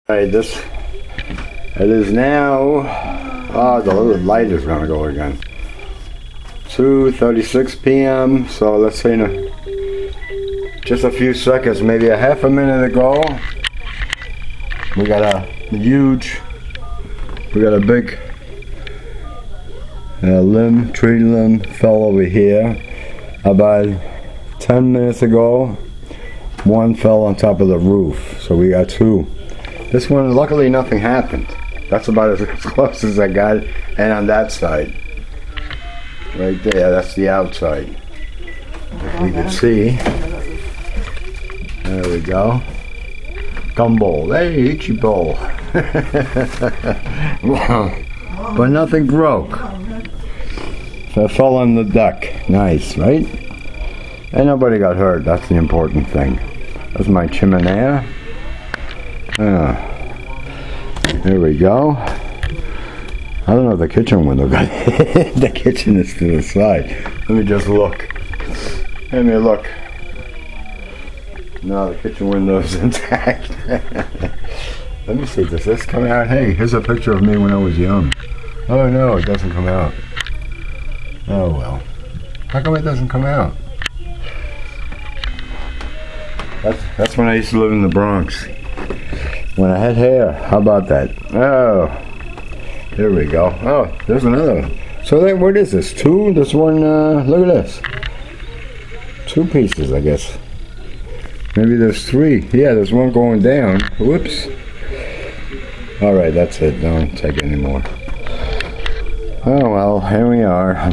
Alright, it is now, the little light is gonna go again. 2:36 p.m. So let's say in just a few seconds, maybe a half a minute ago, we got a big tree limb fell over here. About 10 minutes ago, one fell on top of the roof, so we got two. This one, luckily nothing happened. That's about as close as I got. And on that side, right there, that's the outside. If we can see. There we go. Gumball, hey, itchy ball. But nothing broke. So it fell on the deck. Nice, right? And nobody got hurt. That's the important thing. That's my chimney. There we go. I don't know if the kitchen window got hit. The kitchen is to the side. Let me just look. Let me look. No, the kitchen window is intact. Let me see. Does this come out? Hey, here's a picture of me when I was young. Oh no, it doesn't come out. Oh well. How come it doesn't come out? That's when I used to live in the Bronx. When I had hair. How about that? Oh. There we go. Oh, there's another one. So then, what is this? Two? This one, look at this. Two pieces, I guess. Maybe there's three. Yeah, there's one going down. Whoops. Alright, that's it. Don't take it anymore. Oh well, here we are.